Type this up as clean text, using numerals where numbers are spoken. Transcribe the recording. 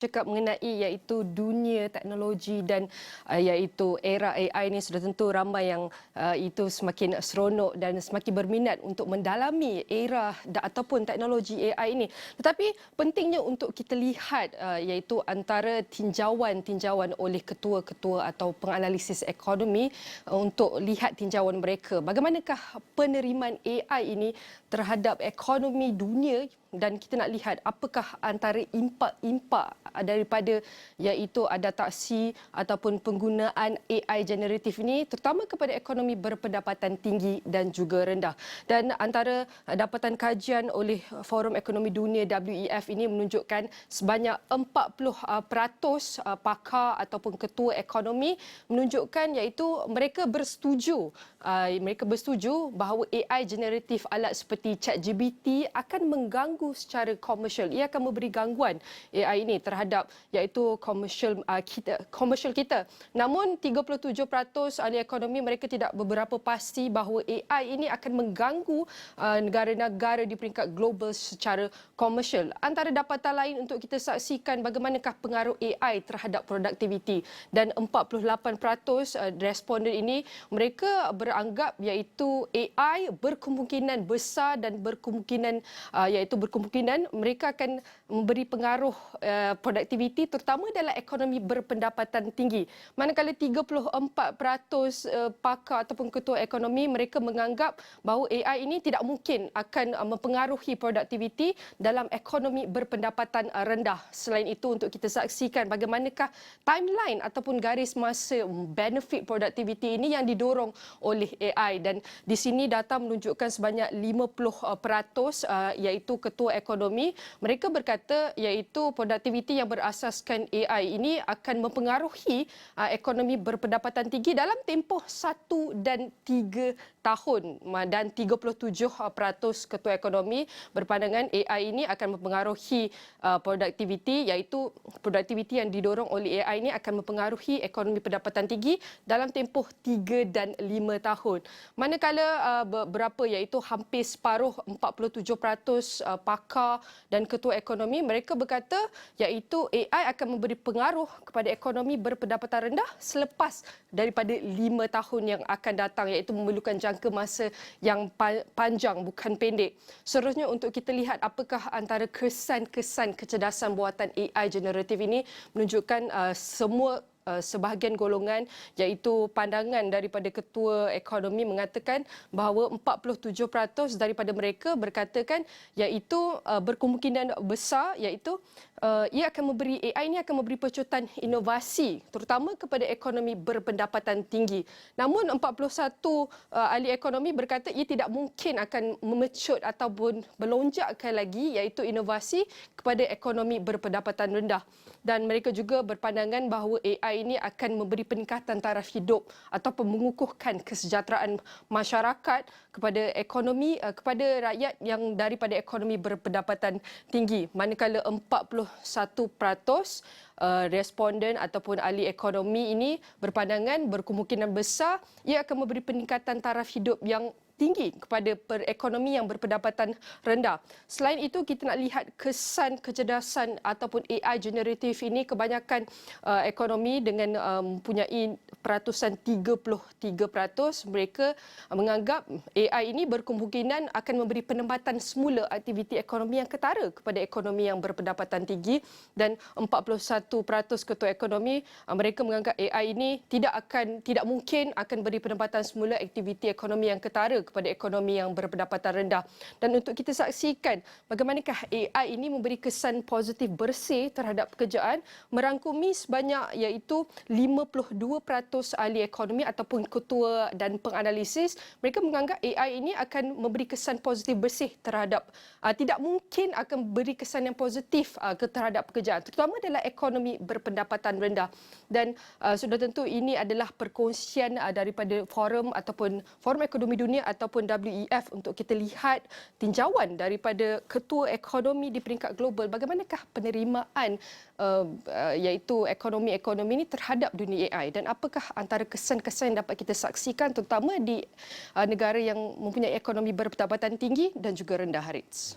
Cakap mengenai iaitu dunia teknologi dan iaitu era AI ini sudah tentu ramai yang itu semakin seronok dan semakin berminat untuk mendalami era ataupun teknologi AI ini. Tetapi pentingnya untuk kita lihat iaitu antara tinjauan-tinjauan oleh ketua-ketua atau penganalisis ekonomi untuk lihat tinjauan mereka. Bagaimanakah penerimaan AI ini terhadap ekonomi dunia, dan kita nak lihat apakah antara impak-impak daripada iaitu adaptasi ataupun penggunaan AI generatif ini terutama kepada ekonomi berpendapatan tinggi dan juga rendah. Dan antara dapatan kajian oleh Forum Ekonomi Dunia WEF ini menunjukkan sebanyak 40% pakar ataupun ketua ekonomi menunjukkan iaitu mereka bersetuju bahawa AI generatif alat seperti ChatGPT akan mengganggu secara komersial. Ia akan memberi gangguan AI ini terhadap iaitu komersial kita. Namun 37% ahli ekonomi mereka tidak beberapa pasti bahawa AI ini akan mengganggu negara-negara di peringkat global secara komersial. Antara dapatan lain untuk kita saksikan bagaimanakah pengaruh AI terhadap produktiviti, dan 48% responden ini mereka beranggap iaitu AI berkemungkinan besar dan berkemungkinan mereka akan memberi pengaruh produktiviti terutama dalam ekonomi berpendapatan tinggi. Manakala 34% pakar ataupun ketua ekonomi mereka menganggap bahawa AI ini tidak mungkin akan mempengaruhi produktiviti dalam ekonomi berpendapatan rendah. Selain itu untuk kita saksikan bagaimanakah timeline ataupun garis masa benefit produktiviti ini yang didorong oleh AI, dan di sini data menunjukkan sebanyak 50% iaitu ketua ekonomi mereka berkata iaitu produktiviti yang berasaskan AI ini akan mempengaruhi ekonomi berpendapatan tinggi dalam tempoh 1 dan 3 tahun, dan 37% ketua ekonomi berpandangan AI ini akan mempengaruhi produktiviti, iaitu produktiviti yang didorong oleh AI ini akan mempengaruhi ekonomi pendapatan tinggi dalam tempoh 3 dan 5 tahun. Manakala berapa iaitu hampir separuh 47% pakar dan ketua ekonomi mereka berkata iaitu AI akan memberi pengaruh kepada ekonomi berpendapatan rendah selepas daripada 5 tahun yang akan datang, iaitu memerlukan jangka masa yang panjang bukan pendek. Seterusnya untuk kita lihat apakah antara kesan-kesan kecerdasan buatan AI generatif ini menunjukkan sebahagian golongan iaitu pandangan daripada ketua ekonomi mengatakan bahawa 47% daripada mereka berkatakan iaitu berkemungkinan besar iaitu AI ini akan memberi pecutan inovasi terutama kepada ekonomi berpendapatan tinggi. Namun 41 ahli ekonomi berkata ia tidak mungkin akan memecut ataupun melonjakkan lagi iaitu inovasi kepada ekonomi berpendapatan rendah. Dan mereka juga berpandangan bahawa AI ini akan memberi peningkatan taraf hidup ataupun mengukuhkan kesejahteraan masyarakat kepada ekonomi kepada rakyat yang daripada ekonomi berpendapatan tinggi. Manakala 41% responden ataupun ahli ekonomi ini berpandangan berkemungkinan besar ia akan memberi peningkatan taraf hidup yang tinggi kepada perekonomi yang berpendapatan rendah. Selain itu kita nak lihat kesan kecerdasan ataupun AI generatif ini kebanyakan ekonomi dengan mempunyai peratusan 33% mereka menganggap AI ini berkemungkinan akan memberi penempatan semula aktiviti ekonomi yang ketara kepada ekonomi yang berpendapatan tinggi, dan 41% ketua ekonomi mereka menganggap AI ini tidak mungkin akan beri penempatan semula aktiviti ekonomi yang ketara kepada ekonomi yang berpendapatan rendah. Dan untuk kita saksikan bagaimanakah AI ini memberi kesan positif bersih terhadap pekerjaan, merangkumi sebanyak iaitu 52% ahli ekonomi ataupun ketua dan penganalisis mereka menganggap AI ini akan memberi kesan positif bersih terhadap tidak mungkin akan beri kesan yang positif terhadap pekerjaan terutama dalam ekonomi berpendapatan rendah. Dan sudah tentu ini adalah perkongsian daripada Forum Ekonomi Dunia ataupun WEF untuk kita lihat tinjauan daripada ketua ekonomi di peringkat global bagaimanakah penerimaan iaitu ekonomi ini terhadap dunia AI, dan apakah antara kesan-kesan yang dapat kita saksikan terutama di negara yang mempunyai ekonomi berpendapatan tinggi dan juga rendah, Harits.